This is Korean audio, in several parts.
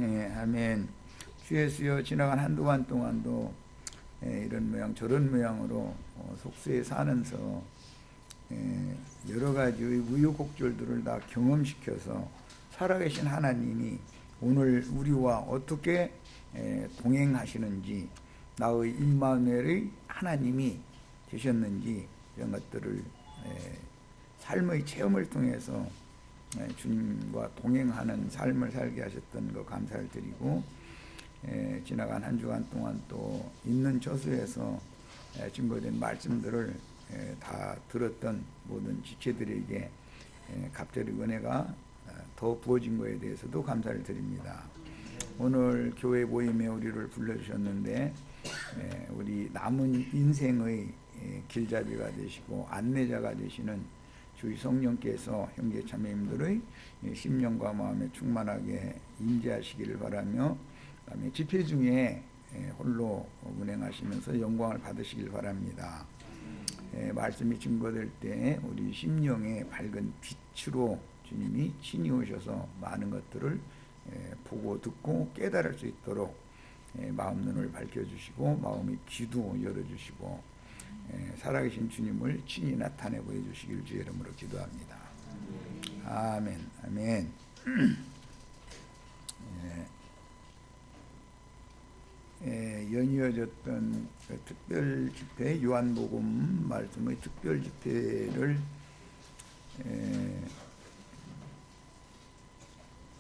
아멘. 주 예수여, 지나간 한동안 동안도 이런 모양 저런 모양으로 속세에 사면서 여러 가지의 우여곡절들을 다 경험시켜서 살아계신 하나님이 오늘 우리와 어떻게 동행하시는지, 나의 임마누엘의 하나님이 되셨는지, 이런 것들을 삶의 체험을 통해서 주님과 동행하는 삶을 살게 하셨던 거 감사를 드리고, 지나간 한 주간 동안 또 있는 처소에서 증거된 말씀들을 다 들었던 모든 지체들에게 갑자기 은혜가 더 부어진 것에 대해서도 감사를 드립니다. 오늘 교회 모임에 우리를 불러주셨는데 우리 남은 인생의 길잡이가 되시고 안내자가 되시는 주의 성령께서 형제 자매님들의 심령과 마음에 충만하게 임재하시기를 바라며, 그다음에 집회 중에 홀로 운행하시면서 영광을 받으시길 바랍니다. 말씀이 증거될 때 우리 심령의 밝은 빛으로 주님이 친히 오셔서 많은 것들을 보고 듣고 깨달을 수 있도록 마음 눈을 밝혀주시고 마음의 귀도 열어주시고 살아계신 주님을 친히 나타내 보여주시길 주의 이름으로 기도합니다. 아멘. 아멘. 연이어졌던 특별 집회, 요한복음 말씀의 특별 집회를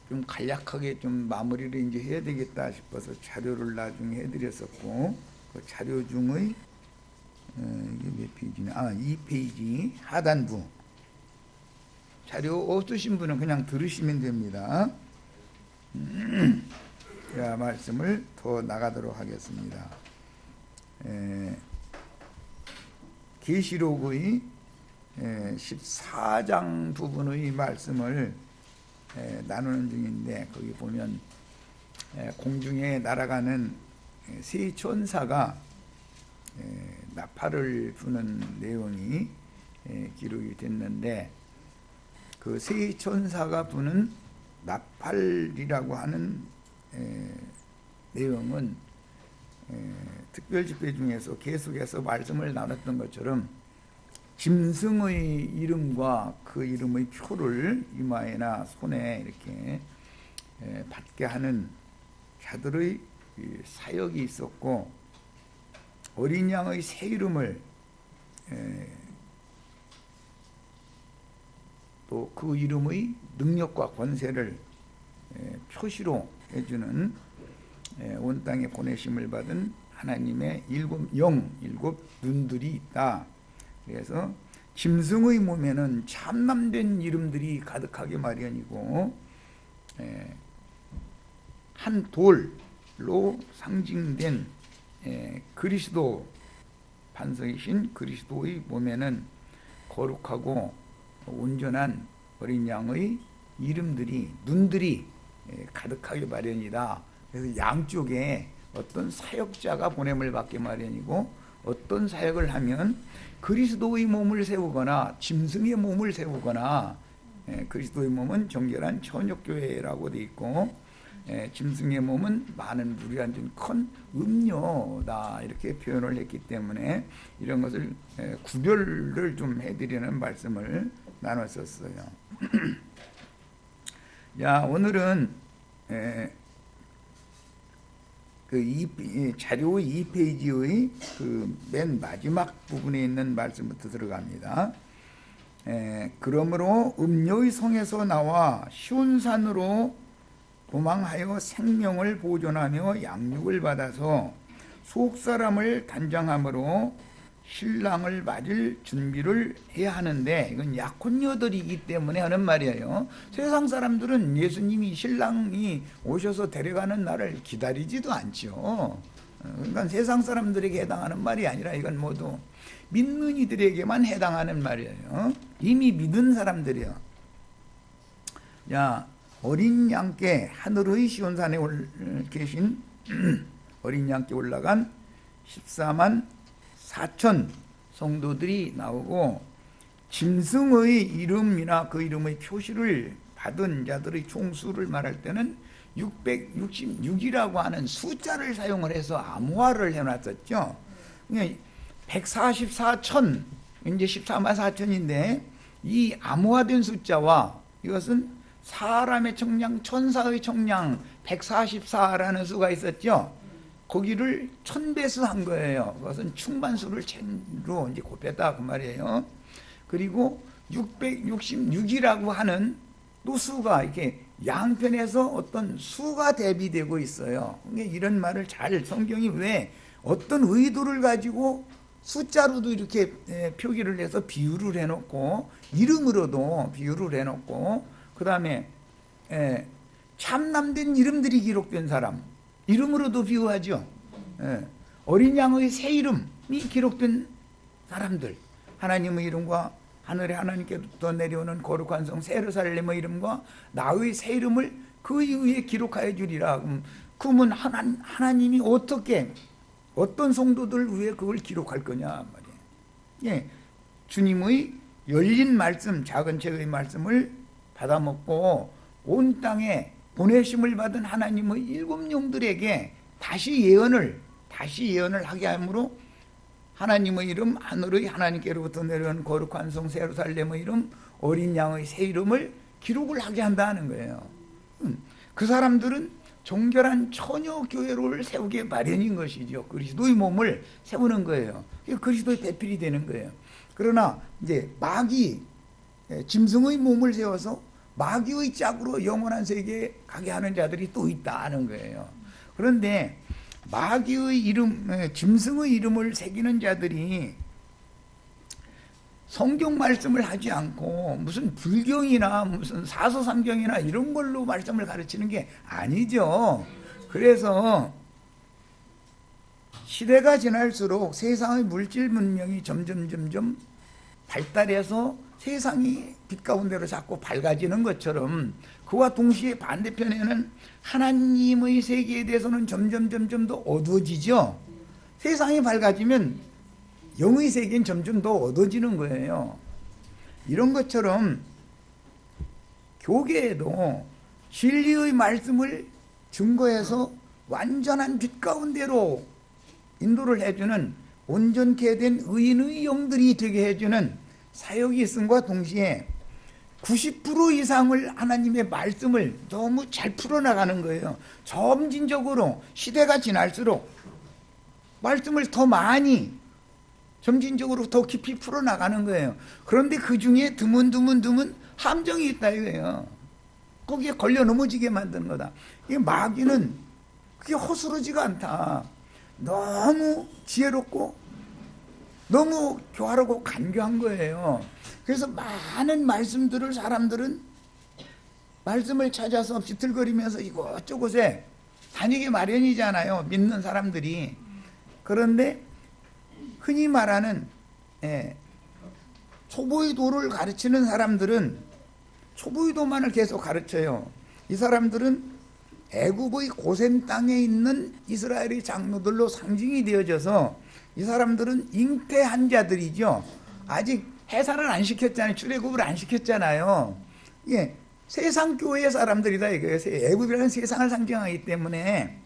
좀 간략하게 좀 마무리를 이제 해야 되겠다 싶어서 자료를 나중에 해드렸었고, 그 자료 중의 이게 몇 페이지나? 2페이지 하단부. 자료 없으신 분은 그냥 들으시면 됩니다. 자, 말씀을 더 나가도록 하겠습니다. 계시록의 14장 부분의 말씀을 나누는 중인데, 거기 보면 공중에 날아가는 세 천사가 나팔을 부는 내용이 기록이 됐는데, 그 세 천사가 부는 나팔이라고 하는 내용은 특별 집회 중에서 계속해서 말씀을 나눴던 것처럼 짐승의 이름과 그 이름의 표를 이마에나 손에 이렇게 받게 하는 자들의 사역이 있었고, 어린 양의 새 이름을 또 그 이름의 능력과 권세를 표시로 해주는 온 땅에 보내심을 받은 하나님의 일곱 눈들이 있다. 그래서 짐승의 몸에는 참남된 이름들이 가득하게 마련이고, 한 돌로 상징된 그리스도 반석이신 그리스도의 몸에는 거룩하고 온전한 어린 양의 이름들이, 눈들이 가득하게 마련이다. 그래서 양쪽에 어떤 사역자가 보냄을 받게 마련이고, 어떤 사역을 하면 그리스도의 몸을 세우거나 짐승의 몸을 세우거나, 그리스도의 몸은 정결한 천역교회라고 되어 있고, 짐승의 몸은 많은 물이 앉은 큰 음료다, 이렇게 표현을 했기 때문에 이런 것을 구별을 좀 해드리는 말씀을 나눴었어요. 자, 오늘은 그 자료 2페이지의 그 맨 마지막 부분에 있는 말씀부터 들어갑니다. 그러므로 음료의 성에서 나와 시온산으로 도망하여 생명을 보존하며 양육을 받아서 속사람을 단장함으로 신랑을 맞을 준비를 해야 하는데, 이건 약혼녀들이기 때문에 하는 말이에요. 세상 사람들은 예수님이 신랑이 오셔서 데려가는 날을 기다리지도 않죠. 그러니까 세상 사람들에게 해당하는 말이 아니라 이건 모두 믿는 이들에게만 해당하는 말이에요. 이미 믿은 사람들이요. 자, 어린 양께 하늘의 시온산에 계신 어린 양께 올라간 14만 4천 성도들이 나오고, 짐승의 이름이나 그 이름의 표시를 받은 자들의 총수를 말할 때는 666이라고 하는 숫자를 사용을 해서 암호화를 해놨었죠. 144천, 이제 14만 4천인데 이 암호화된 숫자와 이것은 사람의 청량, 천사의 청량 144라는 수가 있었죠. 거기를 1000배수한 거예요. 그것은 충만수를 1000로 이제 곱했다 그 말이에요. 그리고 666이라고 하는 또 수가 이렇게 양편에서 어떤 수가 대비되고 있어요. 이런 말을 잘 성경이 왜 어떤 의도를 가지고 숫자로도 이렇게 표기를 해서 비유를 해놓고 이름으로도 비유를 해놓고 그 다음에 참남된 이름들이 기록된 사람 이름으로도 비유하죠. 어린 양의 새 이름이 기록된 사람들 하나님의 이름과 하늘에 하나님께부터 내려오는 거룩한 성 세르살렘의 이름과 나의 새 이름을 그 위에 기록하여 주리라. 그러면 하나님이 어떻게 어떤 성도들 위에 그걸 기록할 거냐 말이에요. 예, 주님의 열린 말씀 작은 책의 말씀을 받아먹고 온 땅에 보내심을 받은 하나님의 일곱 영들에게 다시 예언을 하게 함으로 하나님의 이름 하늘의 하나님께로부터 내려온 거룩한 성 세루살렘의 이름 어린 양의 새 이름을 기록을 하게 한다는 거예요. 그 사람들은 정결한 처녀 교회를 세우게 마련인 것이죠. 그리스도의 몸을 세우는 거예요. 그리스도의 배필이 되는 거예요. 그러나 이제 마귀 짐승의 몸을 세워서 마귀의 짝으로 영원한 세계에 가게 하는 자들이 또 있다는 거예요. 그런데 마귀의 이름, 짐승의 이름을 새기는 자들이 성경 말씀을 하지 않고 무슨 불경이나 무슨 사서삼경이나 이런 걸로 말씀을 가르치는 게 아니죠. 그래서 시대가 지날수록 세상의 물질 문명이 점점 발달해서 세상이 빛 가운데로 자꾸 밝아지는 것처럼 그와 동시에 반대편에는 하나님의 세계에 대해서는 점점 더 어두워지죠. 세상이 밝아지면 영의 세계는 점점 더 어두워지는 거예요. 이런 것처럼 교계에도 진리의 말씀을 증거해서 완전한 빛 가운데로 인도를 해주는 온전케 된 의인의 영들이 되게 해주는 사역이 있음과 동시에 90% 이상을 하나님의 말씀을 너무 잘 풀어나가는 거예요. 점진적으로 시대가 지날수록 말씀을 더 많이 점진적으로 더 깊이 풀어나가는 거예요. 그런데 그 중에 드문 함정이 있다 이거예요. 거기에 걸려 넘어지게 만드는 거다. 이 마귀는 그게 허술하지가 않다. 너무 지혜롭고 너무 교활하고 간교한 거예요. 그래서 많은 말씀들을 사람들은 말씀을 찾아서 비틀거리면서 이곳저곳에 다니게 마련이잖아요. 믿는 사람들이. 그런데 흔히 말하는 초보의 도를 가르치는 사람들은 초보의 도만을 계속 가르쳐요. 이 사람들은 애굽의 고센 땅에 있는 이스라엘의 장로들로 상징이 되어져서 이 사람들은 잉태한 자들이죠. 아직 해산을 안 시켰잖아요. 출애굽을 안 시켰잖아요. 예, 세상 교회의 사람들이다 이거예요. 애굽이라는 세상을 상징하기 때문에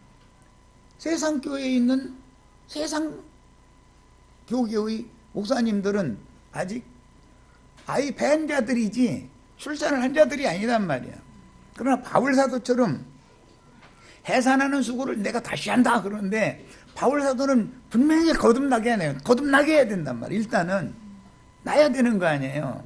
세상 교회에 있는 세상 교계의 목사님들은 아직 아이 밴 자들이지 출산을 한 자들이 아니단 말이야. 그러나 바울 사도처럼 해산하는 수고를 내가 다시 한다 그러는데 바울 사도는 분명히 거듭나게 하네요. 거듭나게 해야 된단 말이에요. 일단은 나야 되는 거 아니에요.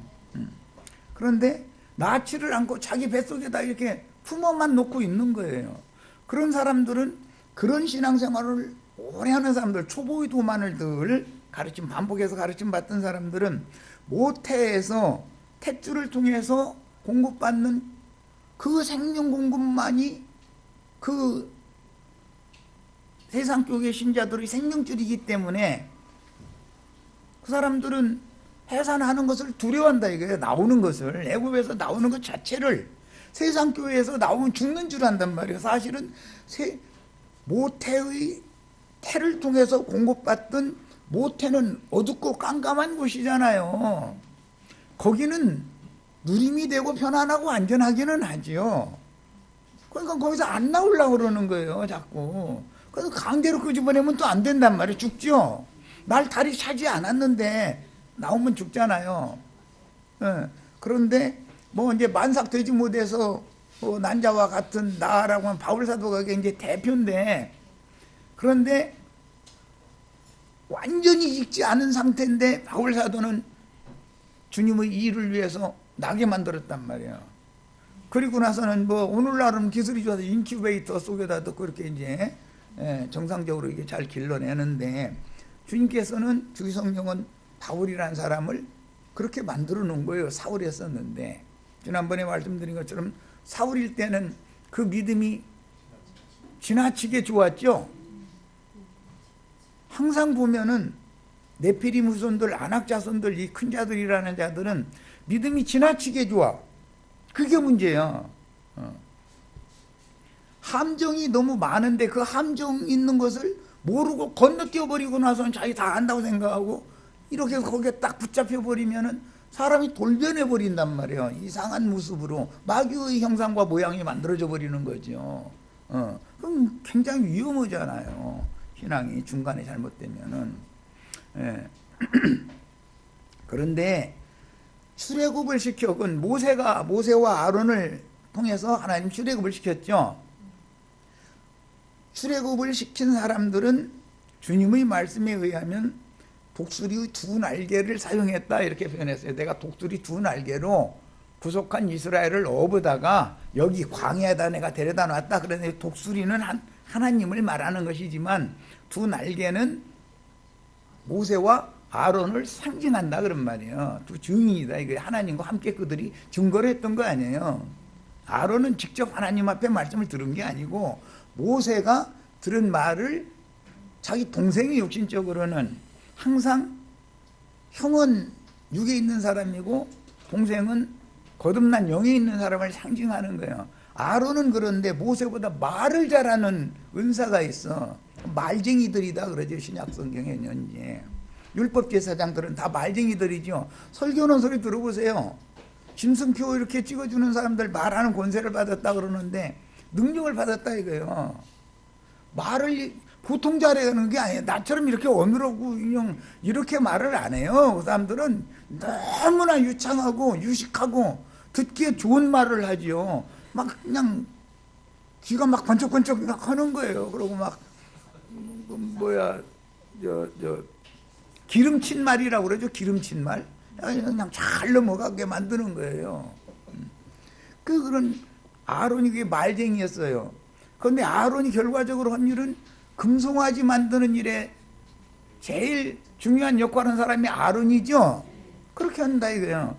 그런데 낳지를 않고 자기 뱃속에다 이렇게 품어만 놓고 있는 거예요. 그런 사람들은 그런 신앙생활을 오래 하는 사람들, 초보의 도만을 늘 가르침 반복해서 가르침 받던 사람들은 모태에서 탯줄을 통해서 공급받는 그 생명 공급만이 그 세상 교회 신자들의 생명줄이기 때문에 그 사람들은 해산하는 것을 두려워한다 이거예요. 나오는 것을 애굽에서 나오는 것 자체를 세상 교회에서 나오면 죽는 줄 안단 말이에요. 사실은 모태의 태를 통해서 공급받던 모태는 어둡고 깜깜한 곳이잖아요. 거기는 누림이 되고 편안하고 안전하기는 하지요. 그러니까 거기서 안 나오려고 그러는 거예요, 자꾸. 그래서 강제로 끄집어내면 또 안 된단 말이에요. 죽죠. 날 다리 차지 않았는데 나오면 죽잖아요. 예. 그런데 뭐 이제 만삭되지 못해서 뭐 난자와 같은 나라고 하면 바울 사도가 이제 대표인데, 그런데 완전히 익지 않은 상태인데 바울 사도는 주님의 일을 위해서 나게 만들었단 말이에요. 그리고 나서는 뭐 오늘날은 기술이 좋아서 인큐베이터 속에다도 그렇게 이제 정상적으로 이게 잘 길러내는데, 주님께서는 주의 성령은 바울이라는 사람을 그렇게 만들어 놓은 거예요. 사울이었었는데, 지난번에 말씀드린 것처럼 사울일 때는 그 믿음이 지나치게 좋았죠. 항상 보면은 네피림 후손들, 아낙 자손들, 이 큰 자들이라는 자들은 믿음이 지나치게 좋아. 그게 문제야. 함정이 너무 많은데 그 함정 있는 것을 모르고 건너뛰어 버리고 나서는 자기 다 안다고 생각하고 이렇게 거기에 딱 붙잡혀 버리면은 사람이 돌변해 버린단 말이에요. 이상한 모습으로 마귀의 형상과 모양이 만들어져 버리는 거죠. 그럼 굉장히 위험하잖아요. 신앙이 중간에 잘못되면은. 예. 그런데 출애굽을 시켜, 그건 모세와 아론을 통해서 하나님 출애굽을 시켰죠. 출애굽을 시킨 사람들은 주님의 말씀에 의하면 독수리 두 날개를 사용했다, 이렇게 표현했어요. 내가 독수리 두 날개로 부족한 이스라엘을 업어다가 여기 광야에다 내가 데려다 놨다. 그런데 독수리는 하나님을 말하는 것이지만 두 날개는 모세와 아론을 상징한다 그런 말이에요. 두 증인이다. 이게 하나님과 함께 그들이 증거를 했던 거 아니에요. 아론은 직접 하나님 앞에 말씀을 들은 게 아니고 모세가 들은 말을 자기 동생이 육신적으로는 항상 형은 육에 있는 사람이고 동생은 거듭난 영에 있는 사람을 상징하는 거예요. 아론은 그런데 모세보다 말을 잘하는 은사가 있어. 말쟁이들이다 그러죠. 신약 성경에는 현재 율법 제사장들은 다 말쟁이들이죠. 설교는 소리 들어보세요. 짐승표 이렇게 찍어주는 사람들 말하는 권세를 받았다 그러는데 능력을 받았다 이거예요. 말을 보통 잘하는 게 아니에요. 나처럼 이렇게 어눌하고 그냥 이렇게 말을 안 해요. 그 사람들은 너무나 유창하고 유식하고 듣기에 좋은 말을 하지요. 막 그냥 귀가 막 번쩍번쩍 막 하는 거예요. 그러고 막 기름친 말이라고 그러죠. 기름친 말. 그냥 잘 넘어가게 만드는 거예요. 그런 아론이 그게 말쟁이였어요. 그런데 아론이 결과적으로 한 일은 금송아지 만드는 일에 제일 중요한 역할을 한 사람이 아론이죠. 그렇게 한다 이거예요.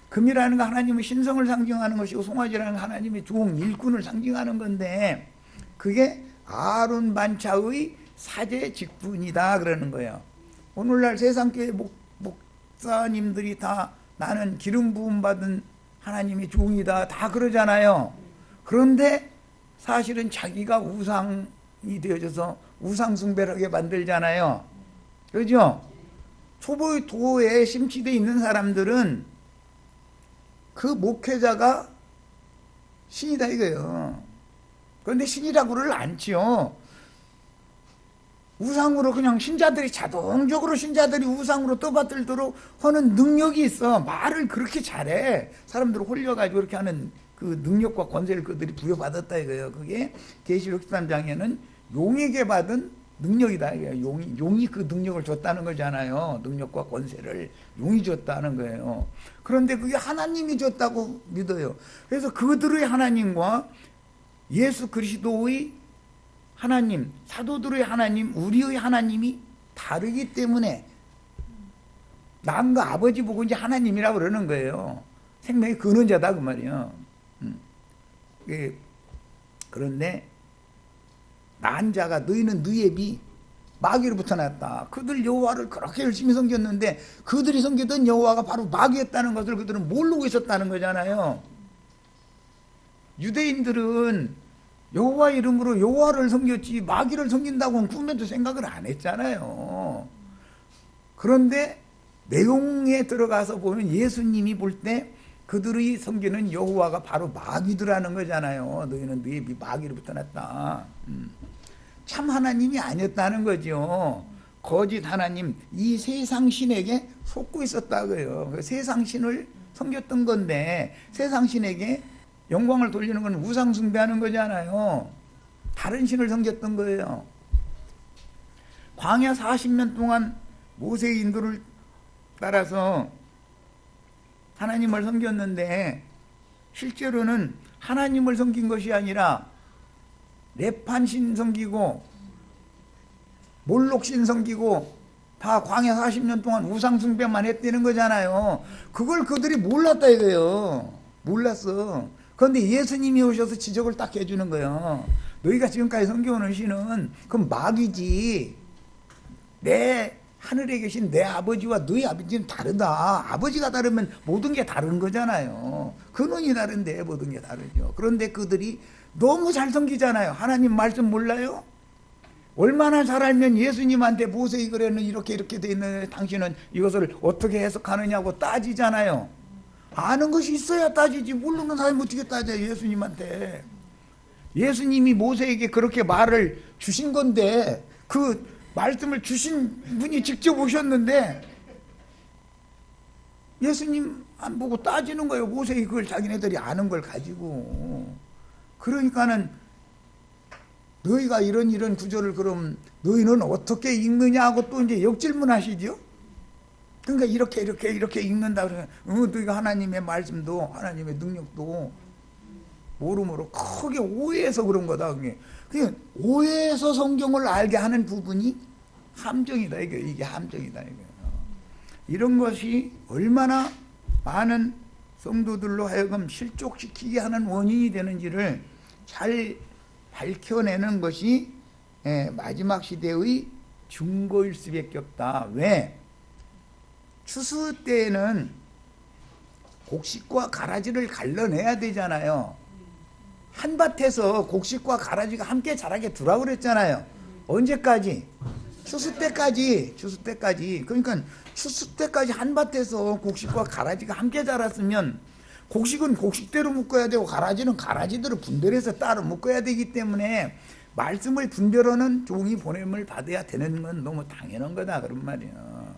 금이라는 거 하나님의 신성을 상징하는 것이고 송아지라는 거 하나님의 종, 일꾼을 상징하는 건데 그게 아론 반차의 사제 직분이다 그러는 거예요. 오늘날 세상교회 목사님들이 다 나는 기름 부음 받은 하나님의 종이다 다 그러잖아요. 그런데 사실은 자기가 우상이 되어져서 우상 숭배를 하게 만들잖아요. 그렇죠? 초보의 도에 심취되어 있는 사람들은 그 목회자가 신이다 이거예요. 그런데 신이라고를 않지요. 우상으로 그냥 신자들이 자동적으로 신자들이 우상으로 떠받들도록 하는 능력이 있어. 말을 그렇게 잘해. 사람들을 홀려가지고 그렇게 하는 그 능력과 권세를 그들이 부여받았다 이거예요. 그게 계시록 13장에는 용에게 받은 능력이다 이거예요. 용이 그 능력을 줬다는 거잖아요. 능력과 권세를 용이 줬다는 거예요. 그런데 그게 하나님이 줬다고 믿어요. 그래서 그들의 하나님과 예수 그리스도의 하나님, 사도들의 하나님, 우리의 하나님이 다르기 때문에 남과 아버지 보고 이제 하나님이라고 그러는 거예요. 생명의 근원자다 그 말이에요. 그런데 난 자가 너희는 너희의 비 마귀로부터 났다. 그들 여호와를 그렇게 열심히 섬겼는데 그들이 섬기던 여호와가 바로 마귀였다는 것을 그들은 모르고 있었다는 거잖아요. 유대인들은 여호와 이름으로 여호와를 섬겼지 마귀를 섬긴다고는 꿈에도 생각을 안 했잖아요. 그런데 내용에 들어가서 보면 예수님이 볼 때 그들의 섬기는 여호와가 바로 마귀들하는 거잖아요. 너희는 너희 마귀로부터 났다. 참 하나님이 아니었다는 거죠. 거짓 하나님, 이 세상 신에게 속고 있었다고요. 그 세상 신을 섬겼던 건데, 세상 신에게 영광을 돌리는 건 우상 숭배하는 거잖아요. 다른 신을 섬겼던 거예요. 광야 40년 동안 모세의 인도를 따라서 하나님을 섬겼는데, 실제로는 하나님을 섬긴 것이 아니라 레판신 섬기고 몰록신 섬기고 다 광야 40년 동안 우상 숭배만 했다는 거잖아요. 그걸 그들이 몰랐다 이거예요. 몰랐어. 그런데 예수님이 오셔서 지적을 딱 해주는 거예요. 너희가 지금까지 섬겨오는 신은 그건 마귀지. 내 하늘에 계신 내 아버지와 너희 아버지는 다르다. 아버지가 다르면 모든 게 다른 거잖아요. 근원이 다른데 모든 게 다르죠. 그런데 그들이 너무 잘 섬기잖아요. 하나님 말씀 몰라요? 얼마나 잘 알면 예수님한테 모세 이 글에는 이렇게 돼 있는데 당신은 이것을 어떻게 해석하느냐고 따지잖아요. 아는 것이 있어야 따지지. 모르는 사람이 어떻게 따져요, 예수님한테. 예수님이 모세에게 그렇게 말을 주신 건데, 그 말씀을 주신 분이 직접 오셨는데 예수님 안 보고 따지는 거예요. 모세의 그걸 자기네들이 아는 걸 가지고. 그러니까는 너희가 이런 구절을 그럼 너희는 어떻게 읽느냐 하고 또 이제 역질문 하시죠. 그러니까 이렇게 읽는다 그러면 너희가 하나님의 말씀도 하나님의 능력도 모름으로 크게 오해해서 그런 거다. 그게 오해해서 성경을 알게 하는 부분이 함정이다. 이게 함정이다. 이런 것이 얼마나 많은 성도들로 하여금 실족시키게 하는 원인이 되는지를 잘 밝혀내는 것이 마지막 시대의 증거일 수밖에 없다. 왜? 추수 때에는 곡식과 가라지를 갈라내야 되잖아요. 한밭에서 곡식과 가라지가 함께 자라게 두라고 그랬잖아요. 언제까지? 추수 때까지. 그러니까 추수 때까지 한밭에서 곡식과 가라지가 함께 자랐으면 곡식은 곡식대로 묶어야 되고 가라지는 가라지대로 분별해서 따로 묶어야 되기 때문에 말씀을 분별하는 종이 보냄을 받아야 되는 건 너무 당연한 거다 그런 말이에요.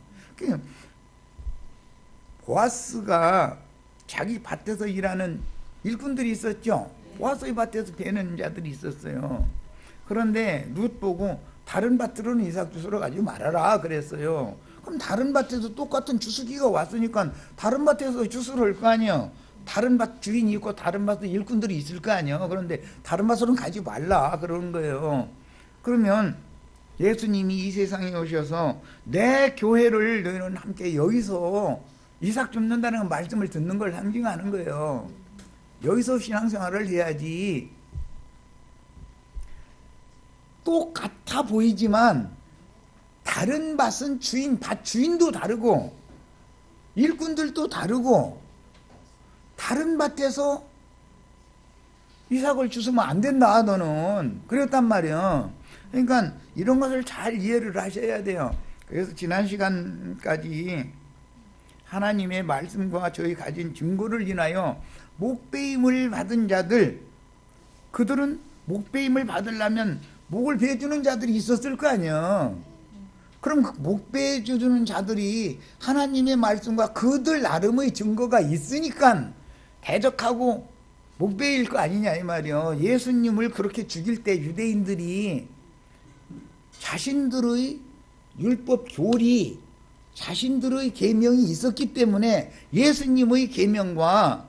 보아스가 자기 밭에서 일하는 일꾼들이 있었죠. 보아스의 밭에서 베는 자들이 있었어요. 그런데 룻 보고 다른 밭으로는 이삭 주스러 가지 말아라 그랬어요. 그럼 다른 밭에서 똑같은 주스기가 왔으니까 다른 밭에서 주스를 할 거 아니에요. 다른 밭 주인이 있고 다른 밭에 일꾼들이 있을 거 아니에요. 그런데 다른 밭으로는 가지 말라 그러는 거예요. 그러면 예수님이 이 세상에 오셔서 내 교회를 너희는 함께 여기서 이삭 줍는다는 말씀을 듣는 걸 상징하는 거예요. 여기서 신앙생활을 해야지. 똑같아 보이지만 다른 밭은 밭 주인도 다르고 일꾼들도 다르고 다른 밭에서 이삭을 주시면 안 된다 너는 그랬단 말이에요. 그러니까 이런 것을 잘 이해를 하셔야 돼요. 그래서 지난 시간까지 하나님의 말씀과 저희 가진 증거를 인하여 목배임을 받은 자들, 그들은 목배임을 받으려면 목을 베주는 자들이 있었을 거 아니야. 그럼 그 목 베주는 자들이 하나님의 말씀과 그들 나름의 증거가 있으니까 대적하고 목 베일 거 아니냐 이 말이요. 예수님을 그렇게 죽일 때 유대인들이 자신들의 율법 교리, 자신들의 계명이 있었기 때문에 예수님의 계명과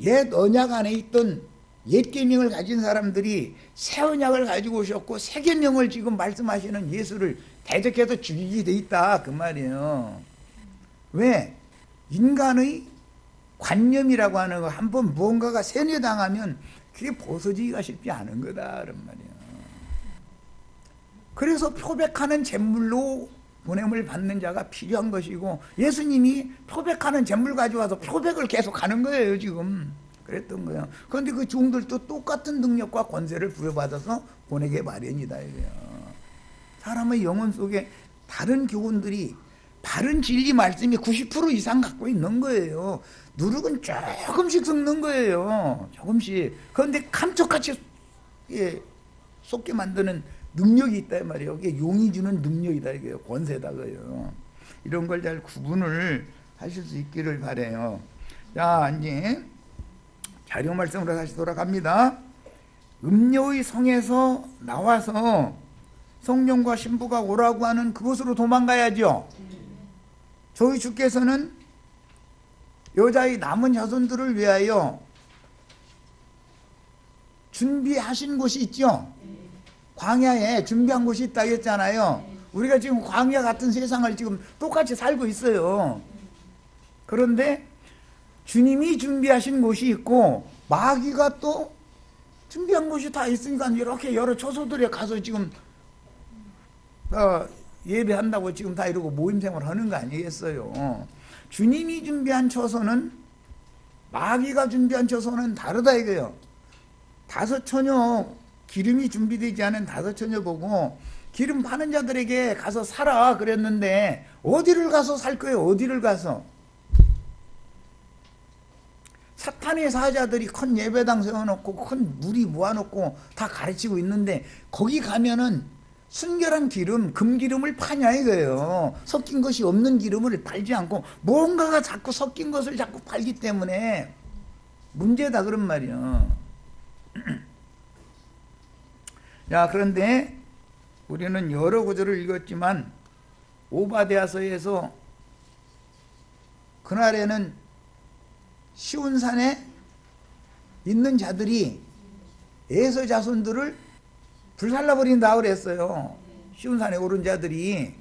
옛 언약 안에 있던 옛 계명을 가진 사람들이 새 언약을 가지고 오셨고 새 계명을 지금 말씀하시는 예수를 대적해서 죽이게 돼 있다 그 말이에요. 왜? 인간의 관념이라고 하는 거 한번 무언가가 세뇌당하면 그게 벗어지기가 쉽지 않은 거다 그런 말이에요. 그래서 표백하는 제물로 보냄을 받는 자가 필요한 것이고 예수님이 표백하는 제물 가져와서 표백을 계속 하는 거예요 지금. 그랬던 거예요. 그런데 그 종들도 똑같은 능력과 권세를 부여받아서 보내게 마련이다 이거예요. 사람의 영혼 속에 다른 교훈들이 바른 진리 말씀이 90% 이상 갖고 있는 거예요. 누룩은 조금씩 섞는 거예요. 조금씩. 그런데 감쪽같이 쏟게 만드는 능력이 있다 말이에요. 이게 용이 주는 능력이다 이게요. 권세다 그요. 이런 걸 잘 구분을 하실 수 있기를 바래요. 자, 이제 자료 말씀으로 다시 돌아갑니다. 음녀의 성에서 나와서 성령과 신부가 오라고 하는 그곳으로 도망가야죠. 저희 주께서는 여자의 남은 자손들을 위하여 준비하신 곳이 있죠. 광야에 준비한 곳이 있다고 했잖아요. 우리가 지금 광야 같은 세상을 지금 똑같이 살고 있어요. 그런데 주님이 준비하신 곳이 있고 마귀가 또 준비한 곳이 다 있으니까 이렇게 여러 처소들에 가서 지금 예배한다고 지금 다 이러고 모임생활 하는 거 아니겠어요. 주님이 준비한 처소는 마귀가 준비한 처소는 다르다 이거예요. 다섯 처녀, 기름이 준비되지 않은 다섯 처녀 보고 기름 파는 자들에게 가서 살아 그랬는데 어디를 가서 살 거예요? 어디를 가서? 사탄의 사자들이 큰 예배당 세워놓고 큰 무리 모아놓고 다 가르치고 있는데 거기 가면은 순결한 기름, 금기름을 파냐 이거예요. 섞인 것이 없는 기름을 팔지 않고 뭔가가 자꾸 섞인 것을 자꾸 팔기 때문에 문제다 그런 말이야. 자, 그런데 우리는 여러 구절을 읽었지만 오바댜서에서 그날에는 시온산에 있는 자들이 에서 자손들을 불살라버린다 그랬어요. 시온산에 오른 자들이.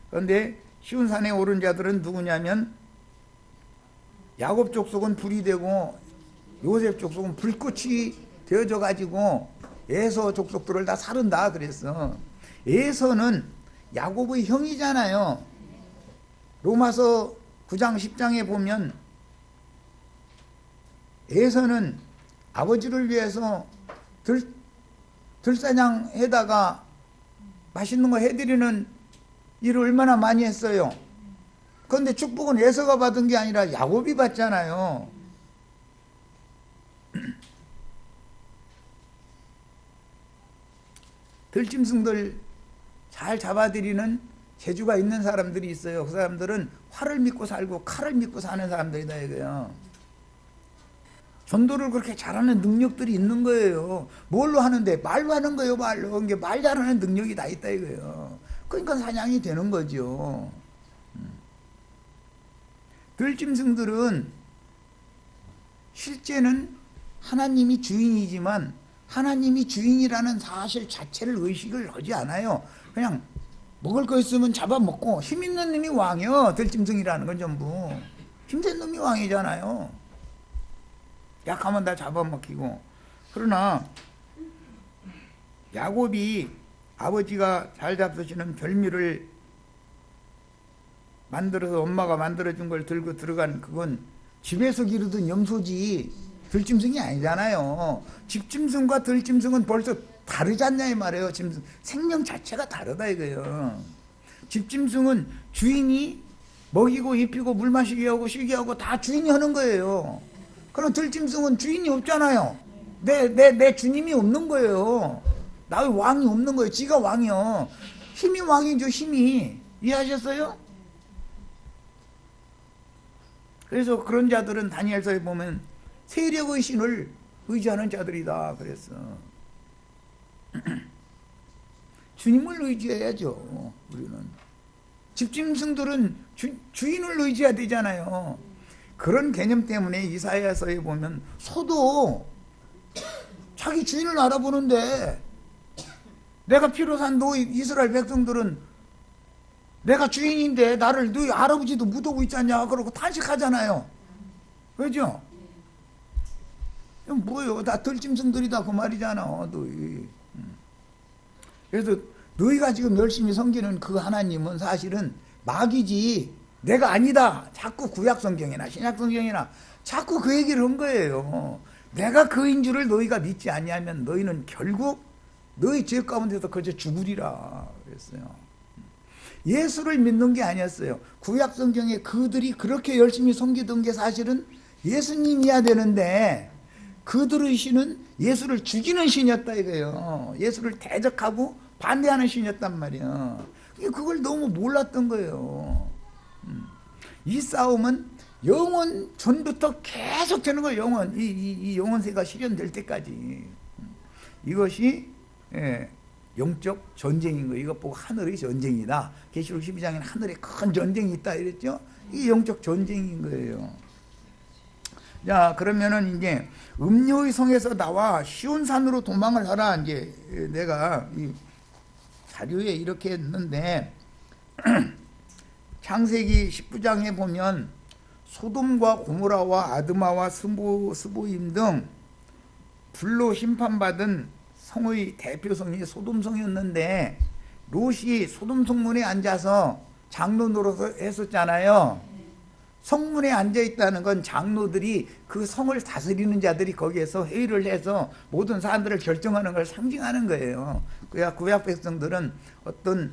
그런데 시온산에 오른 자들은 누구냐면 야곱 족속은 불이 되고 요셉 족속은 불꽃이 되어져 가지고 에서 족속들을 다 사른다 그랬어. 에서는 야곱의 형이잖아요. 로마서 9장 10장에 보면 에서는 아버지를 위해서 들사냥에다가 맛있는 거 해드리는 일을 얼마나 많이 했어요. 그런데 축복은 에서가 받은 게 아니라 야곱이 받잖아요. 들짐승들 잘 잡아들이는 재주가 있는 사람들이 있어요. 그 사람들은 활을 믿고 살고 칼을 믿고 사는 사람들이다 이거예요. 전도를 그렇게 잘하는 능력들이 있는 거예요. 뭘로 하는데? 말로 하는 거예요. 말로. 이게 말 잘하는 능력이 다 있다 이거예요. 그러니까 사냥이 되는 거죠. 들짐승들은 실제는 하나님이 주인이지만 하나님이 주인이라는 사실 자체를 의식을 하지 않아요. 그냥 먹을 거 있으면 잡아먹고 힘 있는 놈이 왕이요. 들짐승이라는 건 전부. 힘센 놈이 왕이잖아요. 약하면 다 잡아먹히고. 그러나 야곱이 아버지가 잘 잡수시는 별미를 만들어서 엄마가 만들어준 걸 들고 들어간 그건 집에서 기르던 염소지 들짐승이 아니잖아요. 집짐승과 들짐승은 벌써 다르지 않냐 이 말이에요. 짐승 생명 자체가 다르다 이거예요. 집짐승은 주인이 먹이고 입히고 물 마시게 하고 쉬게 하고 다 주인이 하는 거예요. 그럼 들짐승은 주인이 없잖아요. 내 주님이 없는 거예요. 나의 왕이 없는 거예요. 지가 왕이요. 힘이 왕이죠. 힘이. 이해하셨어요? 그래서 그런 자들은 다니엘서에 보면 세력의 신을 의지하는 자들이다 그랬어. 주님을 의지해야죠. 우리는 집짐승들은 주인을 의지해야 되잖아요. 그런 개념 때문에 이사야서에 보면 소도 자기 주인을 알아보는데 내가 피로 산 너희 이스라엘 백성들은 내가 주인인데 나를 너희 할아버지도 묻어고 있지 않냐 그러고 탄식하잖아요. 그죠? 뭐예요? 다 들짐승들이다 그 말이잖아. 너희. 그래서 너희가 지금 열심히 섬기는 그 하나님은 사실은 마귀지 내가 아니다. 자꾸 구약성경이나 신약성경이나 자꾸 그 얘기를 한 거예요. 내가 그인 줄을 너희가 믿지 아니하면 너희는 결국 너희 죄 가운데서 거저 죽으리라 그랬어요. 예수를 믿는 게 아니었어요. 구약 성경에 그들이 그렇게 열심히 섬기던 게 사실은 예수님이야 되는데 그들의 신은 예수를 죽이는 신이었다 이거예요. 예수를 대적하고 반대하는 신이었단 말이에요. 그걸 너무 몰랐던 거예요. 이 싸움은 영원 전부터 계속 되는 거예요. 영원. 이 영원세가 실현될 때까지. 이것이 영적 전쟁인 거예요. 이것 보고 하늘의 전쟁이다. 계시록 12장에는 하늘에 큰 전쟁이 있다 이랬죠. 이게 영적 전쟁인 거예요. 자, 그러면은 이제 음료의 성에서 나와 시온산으로 도망을 하라. 이제 내가 이 자료에 이렇게 했는데 창세기 19장에 보면 소돔과 고모라와 아드마와 스보임 등 불로 심판받은 성의 대표성이 소돔성이었는데 롯이 소돔 성문에 앉아서 장로 노릇을 했었잖아요. 성문에 앉아있다는 건 장로들이 그 성을 다스리는 자들이 거기에서 회의를 해서 모든 사람들을 결정하는 걸 상징하는 거예요. 그야 구약 백성들은 어떤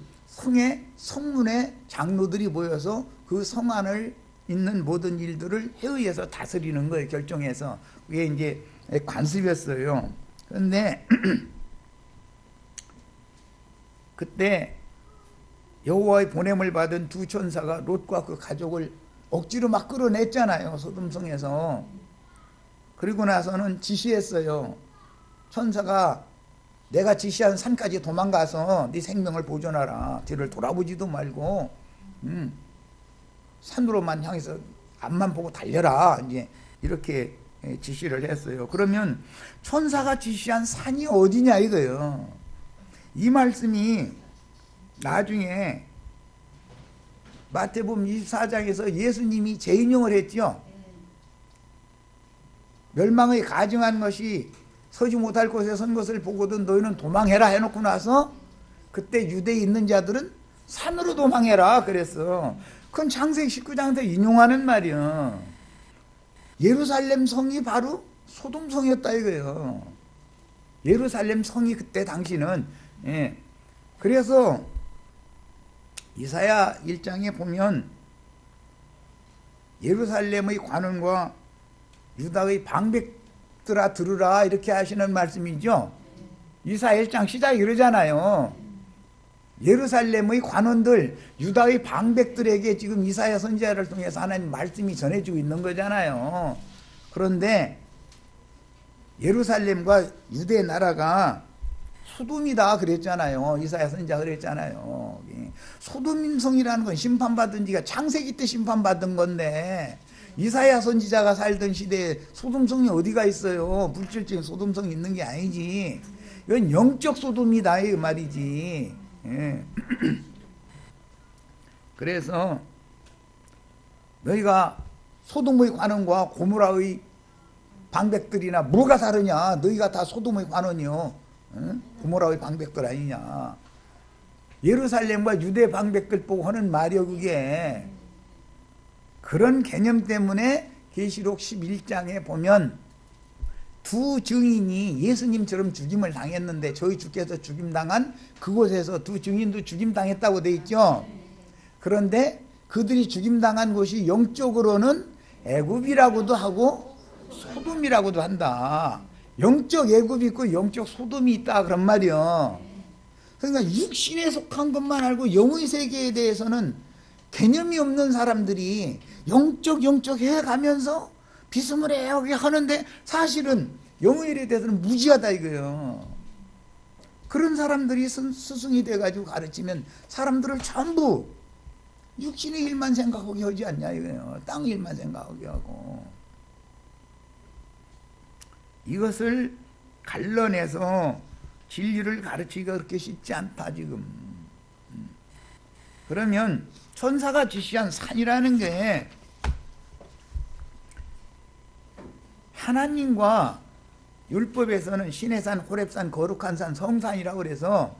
성문에 장로들이 모여서 그 성 안을 있는 모든 일들을 회의해서 다스리는 거예요. 결정해서. 그게 이제 관습이었어요. 그런데 그때 여호와의 보냄을 받은 두 천사가 롯과 그 가족을 억지로 막 끌어냈잖아요. 소돔성에서. 그리고 나서는 지시했어요. 천사가 내가 지시한 산까지 도망가서 네 생명을 보존하라. 뒤를 돌아보지도 말고 산으로만 향해서 앞만 보고 달려라. 이제 이렇게 지시를 했어요. 그러면 천사가 지시한 산이 어디냐 이거예요. 이 말씀이 나중에 마태복음 24장에서 예수님이 재인용을 했죠. 멸망의 가증한 것이 서지 못할 곳에 선 것을 보거든 너희는 도망해라 해놓고 나서 그때 유대에 있는 자들은 산으로 도망해라 그랬어. 그건 창세기 19장에서 인용하는 말이야. 예루살렘 성이 바로 소돔 성이었다 이거예요. 예루살렘 성이 그때 당시는. 그래서 이사야 1장에 보면 예루살렘의 관원과 유다의 방백들아 들으라 이렇게 하시는 말씀이죠. 이사야 1장 시작이 이러잖아요. 예루살렘의 관원들, 유다의 방백들에게 지금 이사야 선지자를 통해서 하나님 말씀이 전해지고 있는 거잖아요. 그런데 예루살렘과 유대 나라가 소돔이다 그랬잖아요. 이사야 선지자가 그랬잖아요. 소돔성이라는 건 심판받은 지가 창세기 때 심판받은 건데 이사야 선지자가 살던 시대에 소돔성이 어디가 있어요. 물질적인 소돔성이 있는 게 아니지. 이건 영적 소돔이다 이 말이지. 그래서 너희가 소돔의 관원과 고모라의 방백들이나 뭐가 다르냐. 너희가 다 소돔의 관원이요 고모라의 방백들 아니냐. 예루살렘과 유대 방백들 보고 하는 말이요 그게. 그런 개념 때문에 계시록 11장에 보면 두 증인이 예수님처럼 죽임을 당했는데 저희 주께서 죽임당한 그곳에서 두 증인도 죽임당했다고 돼 있죠. 그런데 그들이 죽임당한 곳이 영적으로는 애굽이라고도 하고 소돔이라고도 한다. 영적 애굽이 있고 영적 소돔이 있다 그런 말이요. 그러니까 육신에 속한 것만 알고 영의 세계에 대해서는 개념이 없는 사람들이 영적 해가면서 비스무리하게 하는데 사실은 영의 일에 대해서는 무지하다 이거예요. 그런 사람들이 스승이 돼가지고 가르치면 사람들을 전부 육신의 일만 생각하게 하지 않냐 이거예요. 땅 일만 생각하게 하고. 이것을 갈라내서 진리를 가르치기가 그렇게 쉽지 않다 지금. 그러면 천사가 지시한 산이라는 게 하나님과 율법에서는 시내산, 호렙산, 거룩한 산, 성산이라고 그래서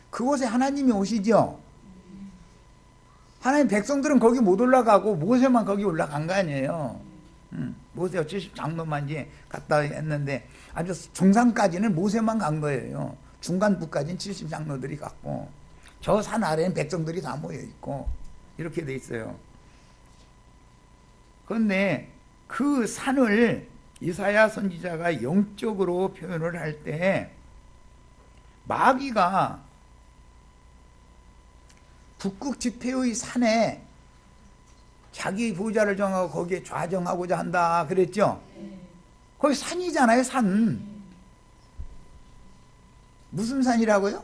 그곳에 하나님이 오시죠. 하나님 백성들은 거기 못 올라가고 모세만 거기 올라간 거 아니에요. 모세가 70장로만 이제 갔다 했는데 아주 중상까지는 모세만 간 거예요. 중간부까지는 70장로들이 갔고 저 산 아래는 백성들이 다 모여 있고 이렇게 돼 있어요. 그런데 그 산을 이사야 선지자가 영적으로 표현을 할 때 마귀가 북극 지폐의 산에 자기 보좌를 정하고 거기에 좌정하고자 한다 그랬죠. 거기 산이잖아요. 산. 무슨 산이라고요?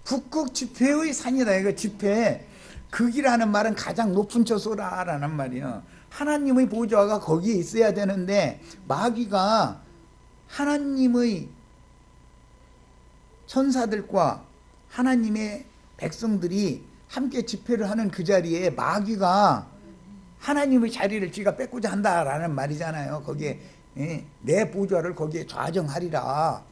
북극 지폐의 산이다. 이거 지폐. 극이라는 말은 가장 높은 처소라라는 말이에요. 하나님의 보좌가 거기에 있어야 되는데 마귀가 하나님의 천사들과 하나님의 백성들이 함께 집회를 하는 그 자리에 마귀가 하나님의 자리를 지가 뺏고자 한다라는 말이잖아요. 거기에 내 보좌를 거기에 좌정하리라.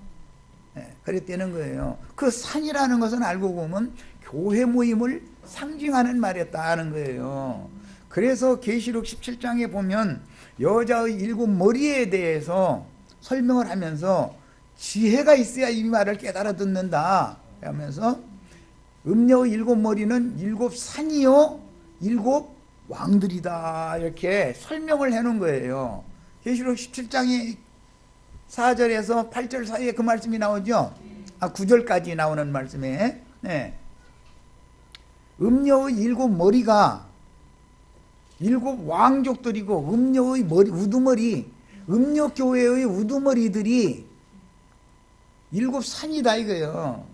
그랬다는 거예요. 그 산이라는 것은 알고 보면 교회 모임을 상징하는 말이었다는 거예요. 그래서 계시록 17장에 보면 여자의 7머리에 대해서 설명을 하면서 지혜가 있어야 이 말을 깨달아 듣는다 하면서 음녀의 7머리는 7산이요 7왕들이다 이렇게 설명을 해놓은 거예요. 계시록 17장의 4절에서 8절 사이에 그 말씀이 나오죠. 9절까지 나오는 말씀에 음녀의 7머리가 7왕족들이고 음녀의 머리, 우두머리, 음녀교회의 우두머리들이 7산이다 이거예요.